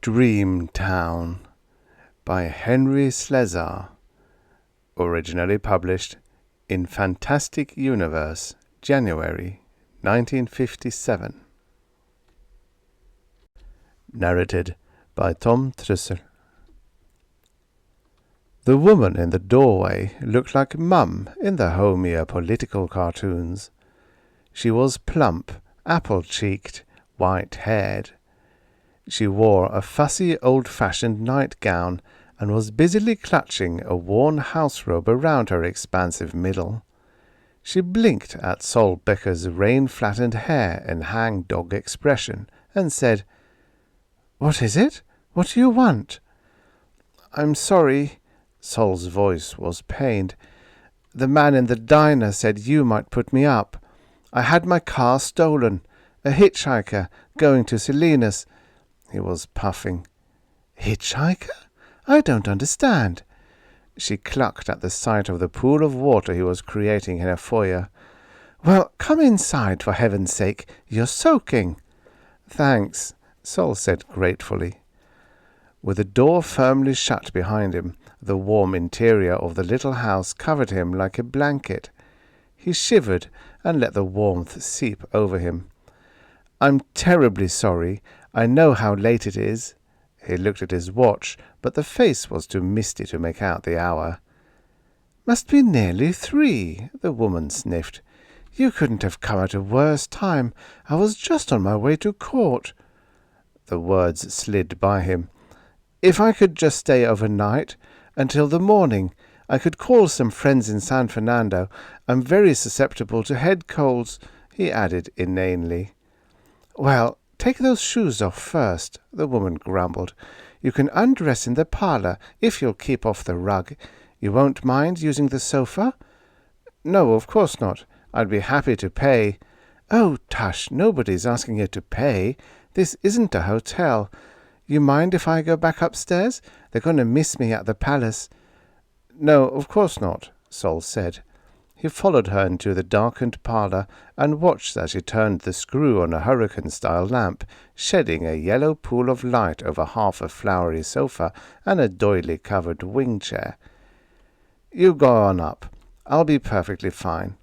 Dreamtown by Henry Slesar, originally published in Fantastic Universe, January 1957. Narrated by Tom Trussel. The woman in the doorway looked like Mum in the homier political cartoons. She was plump, apple-cheeked, white-haired. She wore a fussy old-fashioned nightgown and was busily clutching a worn house-robe around her expansive middle. She blinked at Sol Becker's rain-flattened hair and hang-dog expression and said, "What is it? What do you want?" "I'm sorry." Sol's voice was pained. "The man in the diner said you might put me up. I had my car stolen. A hitchhiker going to Salinas." He was puffing. "Hitchhiker? I don't understand." She clucked at the sight of the pool of water he was creating in her foyer. "Well, come inside, for heaven's sake. You're soaking." "Thanks," Sol said gratefully. With the door firmly shut behind him, the warm interior of the little house covered him like a blanket. He shivered and let the warmth seep over him. "I'm terribly sorry. I know how late it is." He looked at his watch, but the face was too misty to make out the hour. "Must be nearly 3, the woman sniffed. "You couldn't have come at a worse time. I was just on my way to court." The words slid by him. "If I could just stay overnight, until the morning, I could call some friends in San Fernando. I'm very susceptible to head colds," he added inanely. "Well, take those shoes off first," the woman grumbled. "You can undress in the parlor if you'll keep off the rug. You won't mind using the sofa?" "No, of course not. I'd be happy to pay." "Oh, tush, nobody's asking you to pay. This isn't a hotel. You mind if I go back upstairs? They're going to miss me at the palace." "No, of course not," Sol said. He followed her into the darkened parlor and watched as she turned the screw on a hurricane-style lamp, shedding a yellow pool of light over half a flowery sofa and a doily-covered wing chair. "You go on up. I'll be perfectly fine."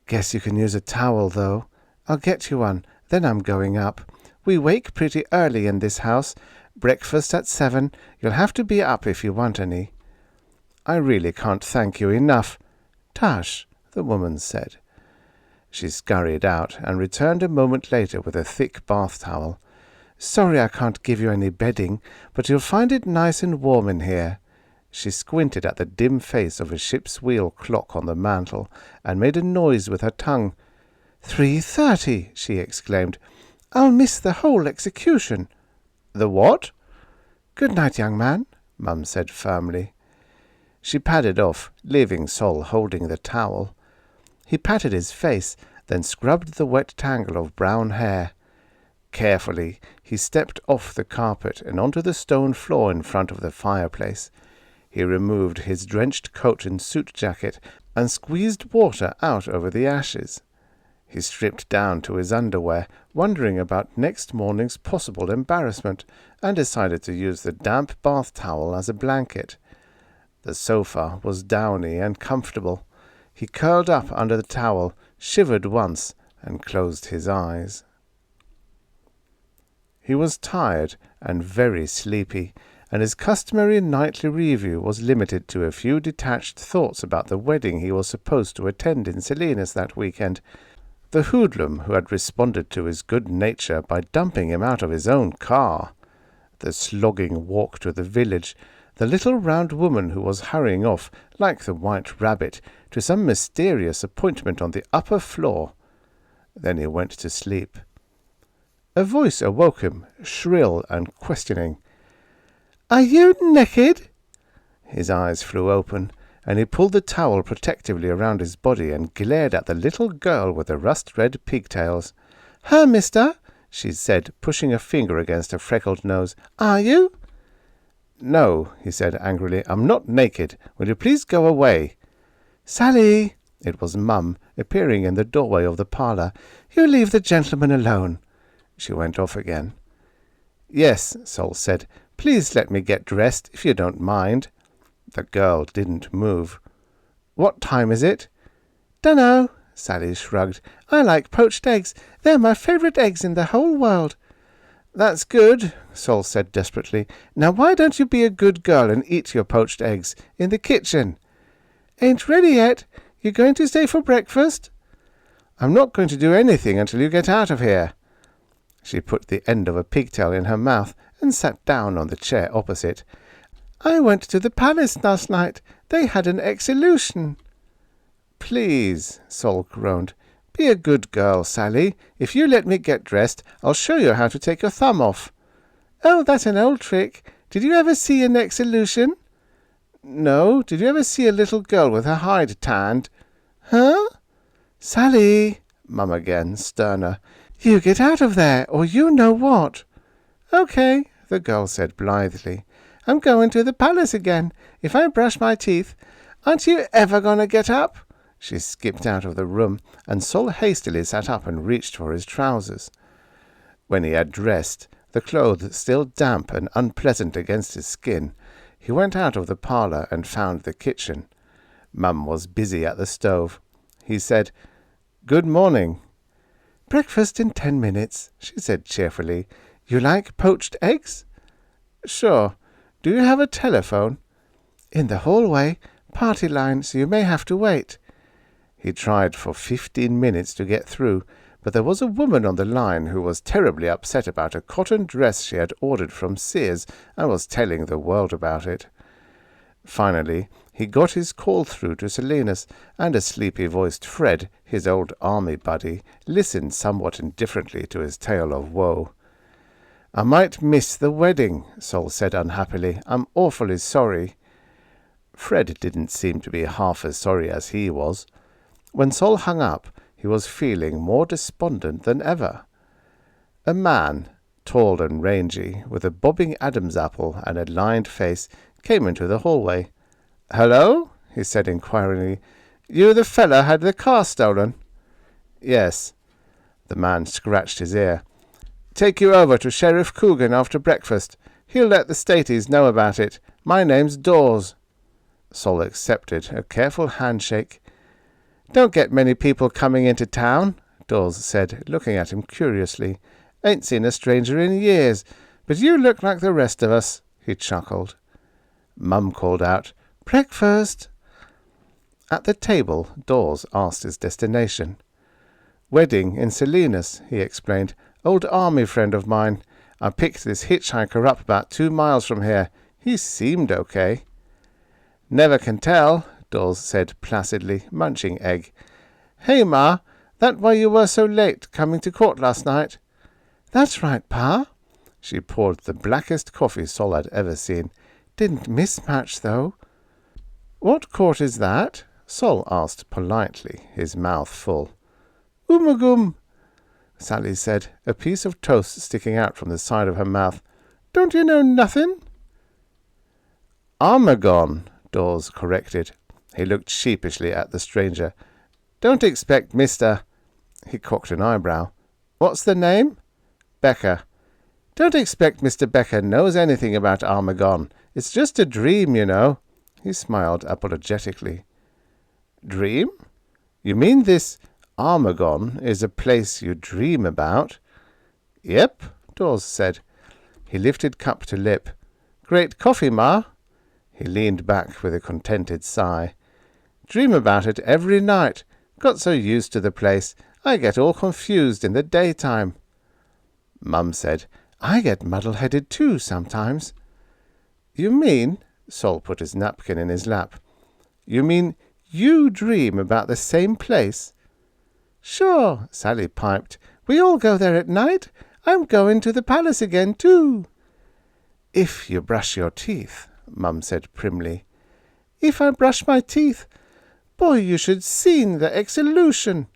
"Guess you can use a towel, though. I'll get you one, then I'm going up. We wake pretty early in this house. Breakfast at 7. You'll have to be up if you want any." "I really can't thank you enough." "Tush," the woman said. She scurried out and returned a moment later with a thick bath towel. "Sorry I can't give you any bedding, but you'll find it nice and warm in here." She squinted at the dim face of a ship's wheel clock on the mantel and made a noise with her tongue. 3:30, she exclaimed. "I'll miss the whole execution." "The what?" "Good night, young man," Mum said firmly. She padded off, leaving Sol holding the towel. He patted his face, then scrubbed the wet tangle of brown hair. Carefully, he stepped off the carpet and onto the stone floor in front of the fireplace. He removed his drenched coat and suit jacket and squeezed water out over the ashes. He stripped down to his underwear, wondering about next morning's possible embarrassment, and decided to use the damp bath towel as a blanket. The sofa was downy and comfortable. He curled up under the towel, shivered once, and closed his eyes. He was tired and very sleepy, and his customary nightly review was limited to a few detached thoughts about the wedding he was supposed to attend in Salinas that weekend, the hoodlum who had responded to his good nature by dumping him out of his own car, the slogging walk to the village, the little round woman who was hurrying off, like the white rabbit, to some mysterious appointment on the upper floor. Then he went to sleep. A voice awoke him, shrill and questioning. "Are you naked?" His eyes flew open, and he pulled the towel protectively around his body and glared at the little girl with the rust-red pigtails. "Her, mister," she said, pushing a finger against her freckled nose. "Are you?" "No," he said angrily, "I'm not naked. Will you please go away?" "Sally!" It was Mum, appearing in the doorway of the parlor. "You leave the gentleman alone." She went off again. "Yes," Sol said. "Please let me get dressed, if you don't mind." The girl didn't move. "What time is it?" "Dunno," Sally shrugged. "I like poached eggs. They're my favourite eggs in the whole world." "That's good," Sol said desperately. "Now why don't you be a good girl and eat your poached eggs in the kitchen?" "Ain't ready yet. You going to stay for breakfast?" "I'm not going to do anything until you get out of here." She put the end of a pigtail in her mouth and sat down on the chair opposite. "I went to the palace last night. They had an execution." "Please," Sol groaned. "Be a good girl, Sally. If you let me get dressed, I'll show you how to take your thumb off." "Oh, that's an old trick. Did you ever see an execution?" "No. Did you ever see a little girl with her hide tanned?" "Huh?" "Sally," Mum again, sterner. "You get out of there, or you know what." "Okay," the girl said blithely. "I'm going to the palace again. If I brush my teeth, aren't you ever going to get up?" She skipped out of the room, and Sol hastily sat up and reached for his trousers. When he had dressed, the clothes still damp and unpleasant against his skin, he went out of the parlour and found the kitchen. Mum was busy at the stove. He said, "Good morning." "Breakfast in 10 minutes," she said cheerfully. "You like poached eggs?" "Sure. Do you have a telephone?" "In the hallway. Party line, so you may have to wait." He tried for 15 minutes to get through, but there was a woman on the line who was terribly upset about a cotton dress she had ordered from Sears and was telling the world about it. Finally, he got his call through to Salinas, and a sleepy-voiced Fred, his old army buddy, listened somewhat indifferently to his tale of woe. "I might miss the wedding," Sol said unhappily. "I'm awfully sorry." Fred didn't seem to be half as sorry as he was. When Sol hung up, he was feeling more despondent than ever. A man, tall and rangy, with a bobbing Adam's apple and a lined face, came into the hallway. "Hello?" he said inquiringly. "You the fella had the car stolen?" "Yes." The man scratched his ear. "Take you over to Sheriff Coogan after breakfast. He'll let the Staties know about it. My name's Dawes." Sol accepted a careful handshake. "Don't get many people coming into town," Dawes said, looking at him curiously. "Ain't seen a stranger in years, but you look like the rest of us," he chuckled. Mum called out, "Breakfast!" At the table, Dawes asked his destination. "Wedding in Salinas," he explained. "Old army friend of mine. I picked this hitchhiker up about 2 miles from here. He seemed okay." "Never can tell," Dawes said placidly, munching egg. "Hey, Ma, that why you were so late coming to court last night?" "That's right, Pa." She poured the blackest coffee Sol had ever seen. "Didn't miss much, though." "What court is that?" Sol asked politely, his mouth full. "Oomagum," Sally said, a piece of toast sticking out from the side of her mouth. "Don't you know nothing?" "Armagon," Dawes corrected. He looked sheepishly at the stranger. "Don't expect Mr." He cocked an eyebrow. "What's the name?" "Becker." "Don't expect Mr. Becker knows anything about Armagon. It's just a dream, you know." He smiled apologetically. "Dream? You mean this Armagon is a place you dream about?" "Yep," Dawes said. He lifted cup to lip. "Great coffee, Ma." He leaned back with a contented sigh. "Dream about it every night. Got so used to the place, I get all confused in the daytime." Mum said, "I get muddle-headed too sometimes." "You mean," Sol put his napkin in his lap, "you mean you dream about the same place?" "Sure," Sally piped. "We all go there at night. I'm going to the palace again, too." "If you brush your teeth," Mum said primly. "If I brush my teeth? Boy, you should seen the execution."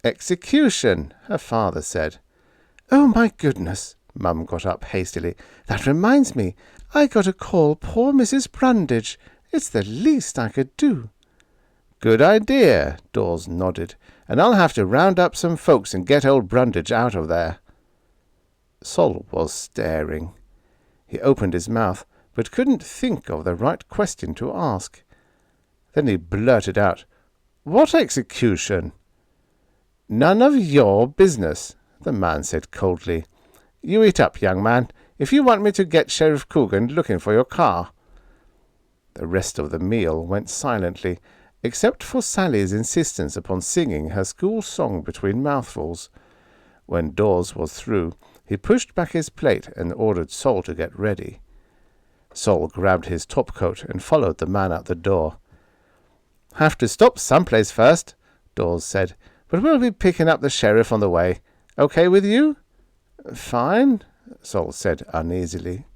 "Execution," her father said. "Oh, my goodness." Mum got up hastily. "That reminds me. I got to call poor Mrs. Brundage. It's the least I could do." "Good idea," Dawes nodded. "And I'll have to round up some folks and get old Brundage out of there." Sol was staring. He opened his mouth, but couldn't think of the right question to ask. Then he blurted out, "What execution?" "None of your business," the man said coldly. "You eat up, young man, if you want me to get Sheriff Coogan looking for your car." The rest of the meal went silently, except for Sally's insistence upon singing her school song between mouthfuls. When Dawes was through, he pushed back his plate and ordered Sol to get ready. Sol grabbed his topcoat and followed the man out the door. "Have to stop someplace first," Dawes said, "but we'll be picking up the sheriff on the way. Okay with you?" "Fine," Sol said uneasily.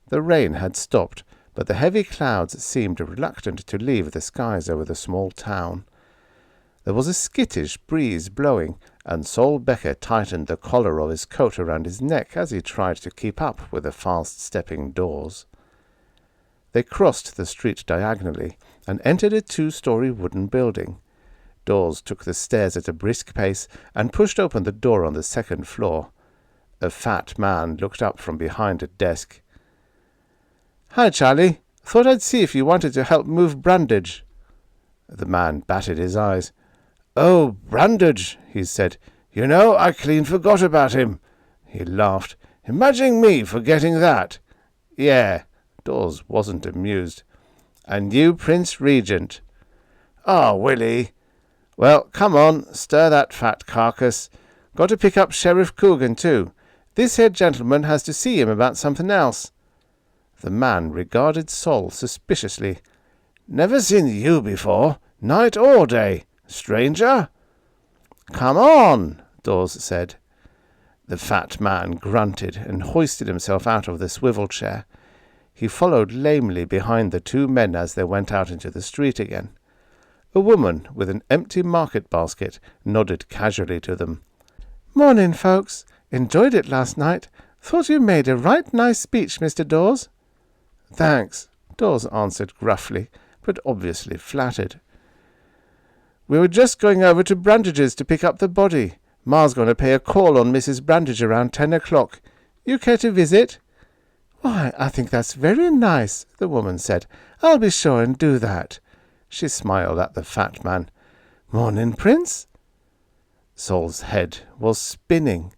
The rain had stopped, but the heavy clouds seemed reluctant to leave the skies over the small town. There was a skittish breeze blowing, and Sol Becker tightened the collar of his coat around his neck as he tried to keep up with the fast-stepping Dawes. They crossed the street diagonally and entered a 2-story wooden building. Dawes took the stairs at a brisk pace and pushed open the door on the second floor. A fat man looked up from behind a desk. "Hi, Charlie. Thought I'd see if you wanted to help move Brundage." The man batted his eyes. "Oh, Brundage," he said. "You know, I clean forgot about him." He laughed. "Imagine me forgetting that." "Yeah." Dawes wasn't amused. "And you Prince Regent." "Oh, Willie." "Well, come on, stir that fat carcass. Got to pick up Sheriff Coogan, too. This here gentleman has to see him about something else." The man regarded Sol suspiciously. "Never seen you before, night or day. Stranger?" "Come on," Dawes said. The fat man grunted and hoisted himself out of the swivel chair. He followed lamely behind the two men as they went out into the street again. A woman with an empty market basket nodded casually to them. "Morning, folks. Enjoyed it last night. Thought you made a right nice speech, Mr. Dawes." "Thanks," Dawes answered gruffly, but obviously flattered. "We were just going over to Brandage's to pick up the body. Ma's going to pay a call on Mrs. Brundage around 10 o'clock. You care to visit?" "Why, I think that's very nice," the woman said. "I'll be sure and do that." She smiled at the fat man. "Morning, Prince." Sol's head was spinning.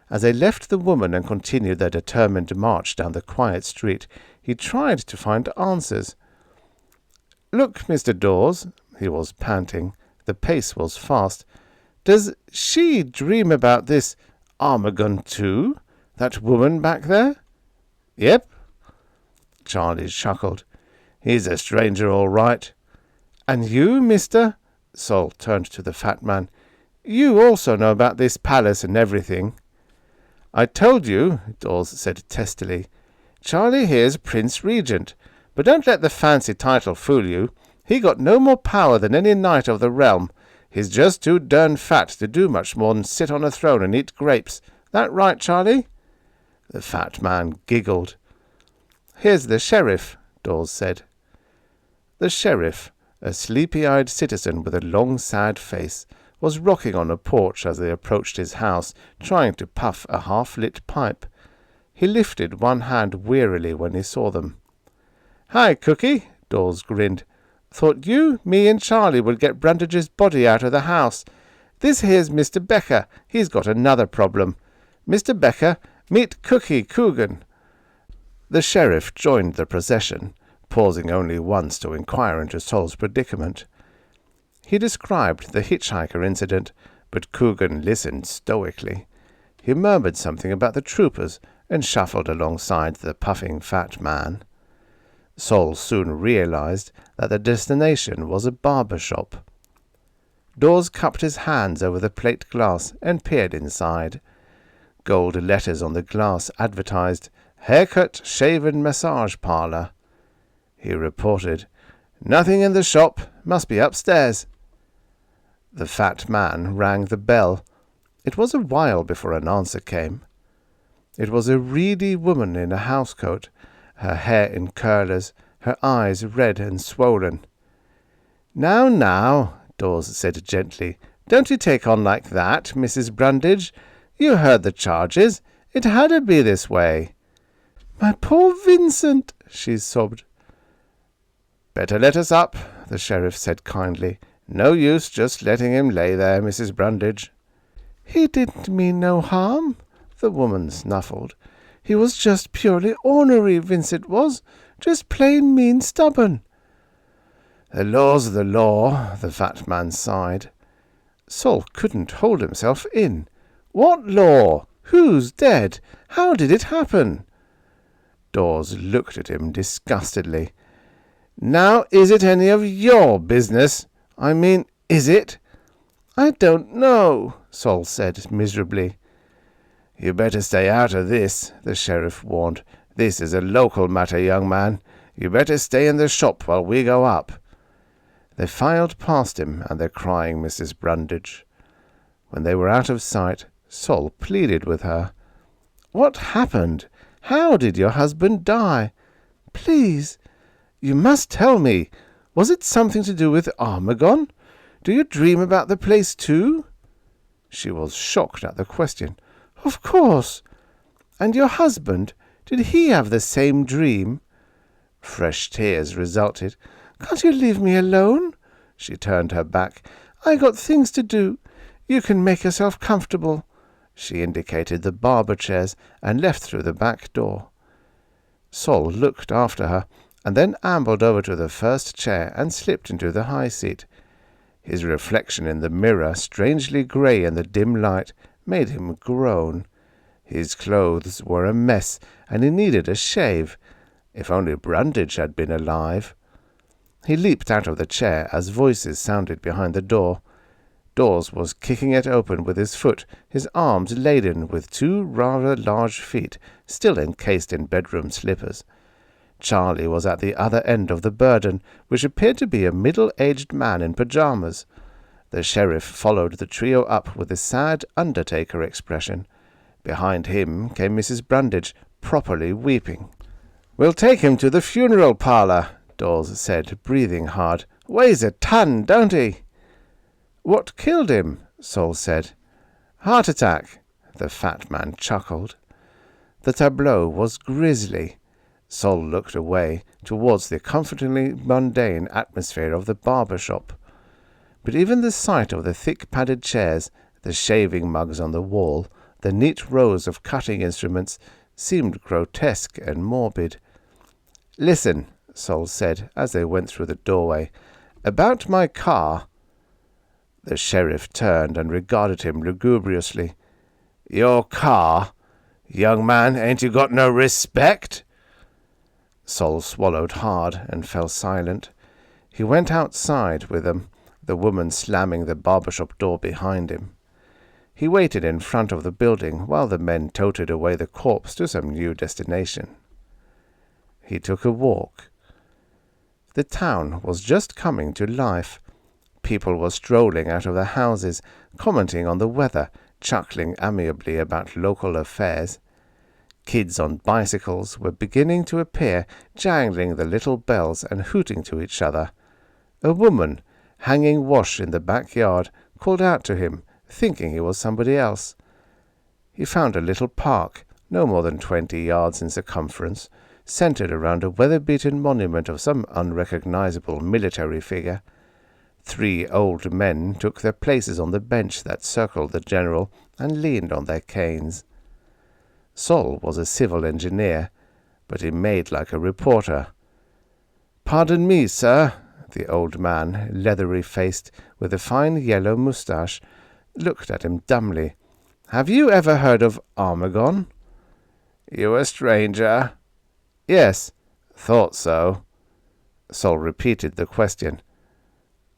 As they left the woman and continued their determined march down the quiet street, he tried to find answers. "Look, Mr. Dawes," he was panting. The pace was fast. "Does she dream about this Armagon too? That woman back there?" "Yep." Charlie chuckled. "He's a stranger, all right." "And you, mister?" Sol turned to the fat man. "You also know about this palace and everything." "I told you," Dawes said testily. "Charlie here's Prince Regent, but don't let the fancy title fool you. He got no more power than any knight of the realm. He's just too darn fat to do much more than sit on a throne and eat grapes. That right, Charlie?" The fat man giggled. "Here's the sheriff," Dawes said. The sheriff, a sleepy-eyed citizen with a long, sad face, was rocking on a porch as they approached his house, trying to puff a half-lit pipe. He lifted one hand wearily when he saw them. "Hi, Cookie," Dawes grinned. "Thought you, me and Charlie would get Brandage's body out of the house. This here's Mr. Becker. He's got another problem. Mr. Becker, meet Cookie Coogan." The sheriff joined the procession, pausing only once to inquire into Sol's predicament. He described the hitchhiker incident, but Coogan listened stoically. He murmured something about the troopers and shuffled alongside the puffing fat man. Sol soon realized that the destination was a barber shop. Dawes cupped his hands over the plate glass and peered inside. Gold letters on the glass advertised, "Haircut, Shave and Massage Parlor." He reported, "Nothing in the shop. Must be upstairs." The fat man rang the bell. It was a while before an answer came. It was a reedy woman in a housecoat, her hair in curlers, her eyes red and swollen. Now, Dawes said gently, "don't you take on like that, Mrs. Brundage. You heard the charges. It had to be this way." "My poor Vincent," she sobbed. "Better let us up," the sheriff said kindly. "No use just letting him lay there, Mrs. Brundage." "He didn't mean no harm," the woman snuffled. "He was just purely ornery, Vincent was. Just plain mean stubborn." "The law's the law," the fat man sighed. Saul couldn't hold himself in. "What law? Who's dead? How did it happen?" Dawes looked at him disgustedly. "Now is it any of your business? I mean, is it?" "I don't know," Saul said miserably. "You better stay out of this," the sheriff warned. "This is a local matter, young man. You better stay in the shop while we go up." They filed past him and the crying Mrs. Brundage. When they were out of sight, Saul pleaded with her. "What happened? How did your husband die? Please, you must tell me. Was it something to do with Armagon? Do you dream about the place too?" She was shocked at the question. "Of course. And your husband, did he have the same dream?" Fresh tears resulted. "Can't you leave me alone?" She turned her back. "I got things to do. You can make yourself comfortable." She indicated the barber chairs and left through the back door. Saul looked after her, and then ambled over to the first chair and slipped into the high seat. His reflection in the mirror, strangely grey in the dim light, made him groan. His clothes were a mess, and he needed a shave. If only Brundage had been alive. He leaped out of the chair as voices sounded behind the door. Dawes was kicking it open with his foot, his arms laden with two rather large feet, still encased in bedroom slippers. Charlie was at the other end of the burden, which appeared to be a middle-aged man in pyjamas. The sheriff followed the trio up with a sad undertaker expression. Behind him came Mrs. Brundage, properly weeping. "We'll take him to the funeral parlour," Dawes said, breathing hard. "Weighs a ton, don't he?" "What killed him?" Saul said. "Heart attack." The fat man chuckled. The tableau was grisly. Saul looked away, towards the comfortingly mundane atmosphere of the barber shop. But even the sight of the thick padded chairs, the shaving mugs on the wall, the neat rows of cutting instruments, seemed grotesque and morbid. "Listen," Saul said, as they went through the doorway. "About my car—" The sheriff turned and regarded him lugubriously. "Your car? Young man, ain't you got no respect?" Saul swallowed hard and fell silent. He went outside with them, the woman slamming the barber-shop door behind him. He waited in front of the building while the men toted away the corpse to some new destination. He took a walk. The town was just coming to life. People were strolling out of their houses, commenting on the weather, chuckling amiably about local affairs. Kids on bicycles were beginning to appear, jangling the little bells and hooting to each other. A woman, hanging wash in the backyard, called out to him, thinking he was somebody else. He found a little park, no more than 20 yards in circumference, centered around a weather-beaten monument of some unrecognizable military figure. 3 old men took their places on the bench that circled the general and leaned on their canes. Saul was a civil engineer, but he made like a reporter. "Pardon me, sir," the old man, leathery-faced, with a fine yellow moustache, looked at him dumbly. "Have you ever heard of Armagon?" "You a stranger?" "Yes." "Thought so." Saul repeated the question.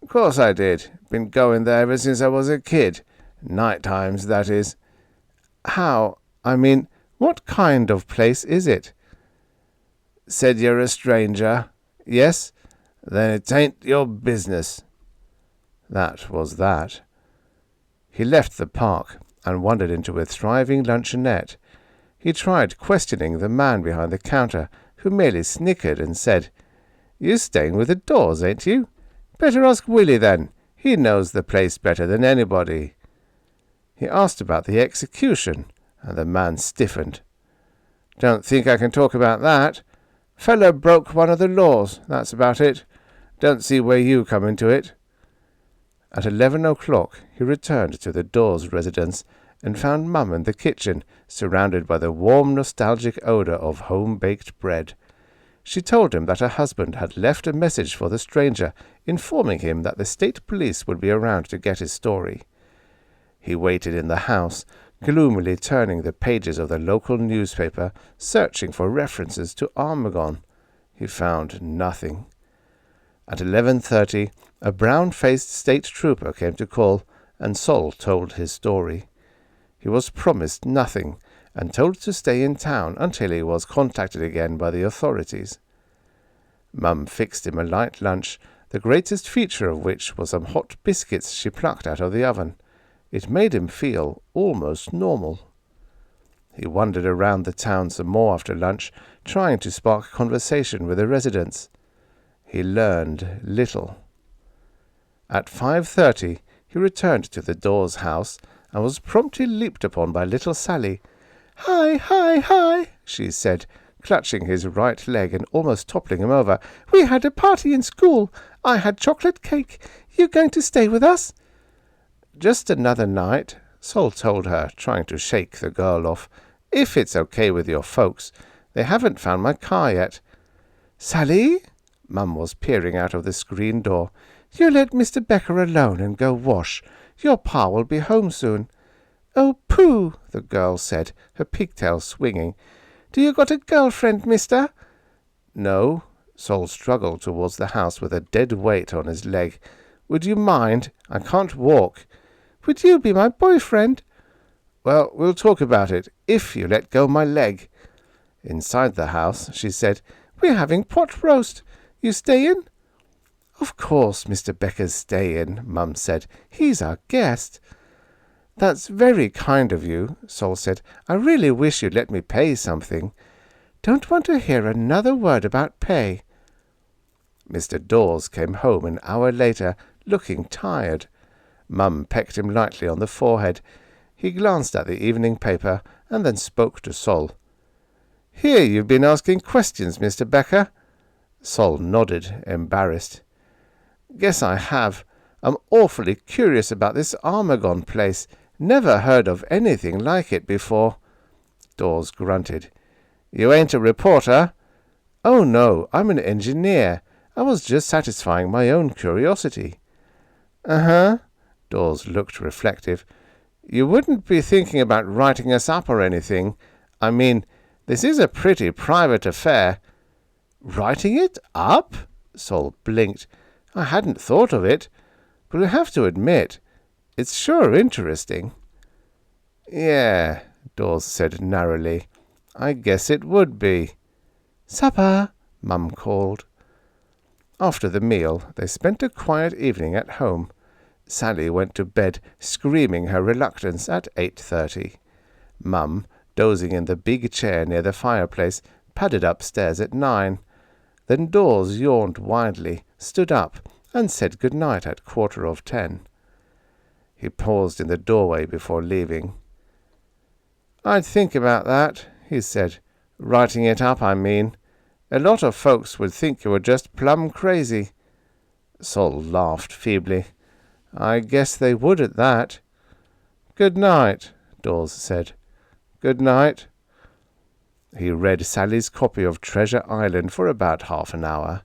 "Course I did. Been going there ever since I was a kid. Night times, that is." "How? I mean, what kind of place is it?" "Said you're a stranger?" "Yes." "Then it ain't your business." That was that. He left the park and wandered into a thriving luncheonette. He tried questioning the man behind the counter, who merely snickered and said, "You staying with the Dawes, ain't you? Better ask Willie then. He knows the place better than anybody." He asked about the execution, and the man stiffened. "Don't think I can talk about that. Fellow broke one of the laws, that's about it. Don't see where you come into it." At 11 o'clock he returned to the Dawes residence and found Mum in the kitchen, surrounded by the warm nostalgic odour of home-baked bread. She told him that her husband had left a message for the stranger, informing him that the state police would be around to get his story. He waited in the house, gloomily turning the pages of the local newspaper, searching for references to Armagon. He found nothing. At 11:30, a brown-faced state trooper came to call, and Sol told his story. He was promised nothing, and told to stay in town until he was contacted again by the authorities. Mum fixed him a light lunch, the greatest feature of which was some hot biscuits she plucked out of the oven. It made him feel almost normal. He wandered around the town some more after lunch, trying to spark conversation with the residents. He learned little. At 5:30 he returned to the Dawes house and was promptly leaped upon by little Sally. "Hi, hi, hi," she said, clutching his right leg and almost toppling him over. "We had a party in school. I had chocolate cake. You going to stay with us?" "Just another night," Sol told her, trying to shake the girl off. "If it's okay with your folks. They haven't found my car yet." "Sally?" Mum was peering out of the screen door. "You let Mr. Becker alone and go wash. Your pa will be home soon." "Oh, pooh," the girl said, her pigtails swinging. "Do you got a girlfriend, mister?" "No." Sol struggled towards the house with a dead weight on his leg. "Would you mind? I can't walk." "Would you be my boyfriend?" "Well, we'll talk about it, if you let go my leg." Inside the house, she said, "We're having pot roast. You stayin'?" "Of course Mr. Becker's stayin'," Mum said. "He's our guest." "That's very kind of you," Sol said. "I really wish you'd let me pay something." "Don't want to hear another word about pay." Mr. Dawes came home an hour later, looking tired. Mum pecked him lightly on the forehead. He glanced at the evening paper and then spoke to Sol. "Here you've been asking questions, Mr. Becker." Sol nodded, embarrassed. "Guess I have. I'm awfully curious about this Armagon place. Never heard of anything like it before." Dawes grunted. "You ain't a reporter?" "Oh, no, I'm an engineer. I was just satisfying my own curiosity." "Uh-huh." Dawes looked reflective. "You wouldn't be thinking about writing us up or anything? I mean, this is a pretty private affair." "Writing it up?" Sol blinked. "I hadn't thought of it, but I have to admit, it's sure interesting." "Yeah," Dawes said narrowly. "I guess it would be." "Supper," Mum called. After the meal, they spent a quiet evening at home. Sally went to bed, screaming her reluctance, at 8:30. Mum, dozing in the big chair near the fireplace, padded upstairs at 9. Then Dawes yawned widely, stood up, and said good night at 10:15. He paused in the doorway before leaving. "I'd think about that," he said. "Writing it up, I mean. A lot of folks would think you were just plumb crazy." Sol laughed feebly. "I guess they would at that." "Good night," Dawes said. "Good night." He read Sally's copy of Treasure Island for about half an hour.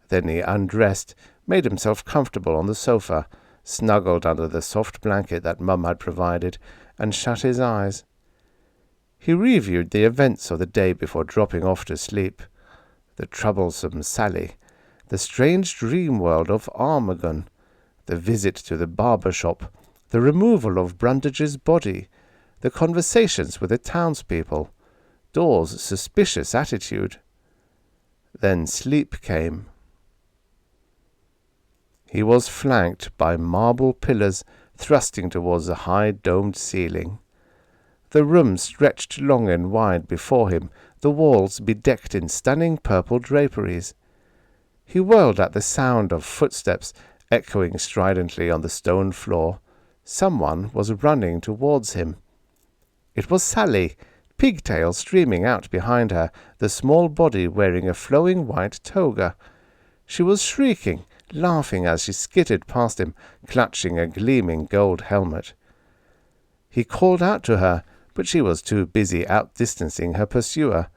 Then he undressed, made himself comfortable on the sofa, snuggled under the soft blanket that Mum had provided, and shut his eyes. He reviewed the events of the day before dropping off to sleep. The troublesome Sally, the strange dream world of Armagon, the visit to the barber shop, the removal of Brundage's body, the conversations with the townspeople, Dawes' suspicious attitude. Then sleep came. He was flanked by marble pillars thrusting towards a high domed ceiling. The room stretched long and wide before him, the walls bedecked in stunning purple draperies. He whirled at the sound of footsteps echoing stridently on the stone floor. Someone was running towards him. It was Sally, pigtail streaming out behind her, the small body wearing a flowing white toga. She was shrieking, laughing as she skittered past him, clutching a gleaming gold helmet. He called out to her, but she was too busy outdistancing her pursuer.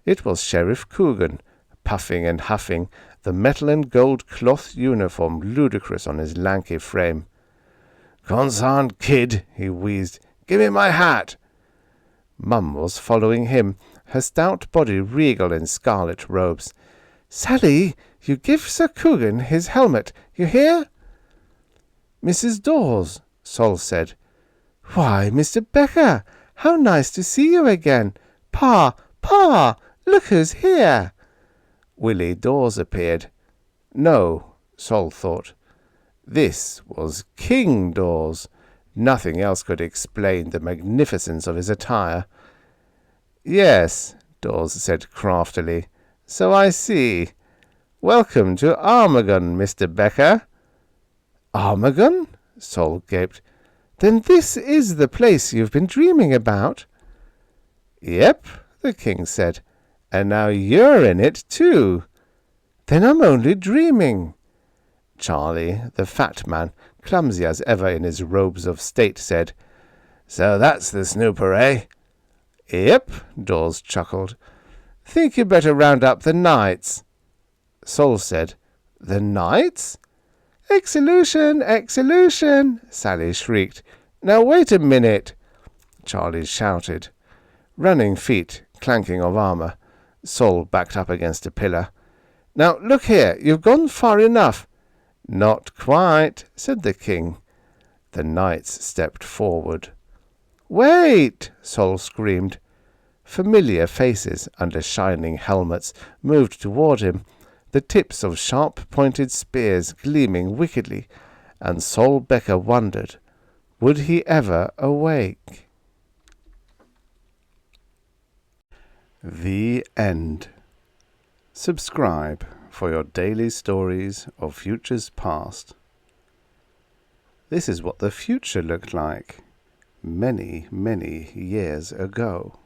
It was Sheriff Coogan, puffing and huffing, the metal and gold cloth uniform ludicrous on his lanky frame. "Consarned kid," he wheezed. "Give me my hat." Mum was following him, her stout body regal in scarlet robes. "Sally, you give Sir Coogan his helmet, you hear?" "Mrs. Dawes," Sol said. "Why, Mr. Becker, how nice to see you again. Pa, look who's here." Willie Dawes appeared. No, Sol thought. This was King Dawes. Nothing else could explain the magnificence of his attire. "Yes," Dawes said craftily. "So I see. Welcome to Armagon, Mr. Becker." "Armagon?" Sol gaped. "Then this is the place you've been dreaming about?" "Yep," the king said. "And now you're in it, too." "Then I'm only dreaming." Charlie, the fat man, clumsy as ever in his robes of state, said, "So that's the snooper, eh?" "Yep," Dawes chuckled. "Think you better round up the knights." Sol said, "The knights?" "Exelution, exelution," Sally shrieked. "Now wait a minute," Charlie shouted. Running feet, clanking of armour. Sol backed up against a pillar. "Now look here, you've gone far enough." "Not quite," said the king. The knights stepped forward. "Wait!" Sol screamed. Familiar faces under shining helmets moved toward him, the tips of sharp-pointed spears gleaming wickedly, and Sol Becker wondered, would he ever awake? The end. Subscribe for your daily stories of futures past. This is what the future looked like many, many years ago.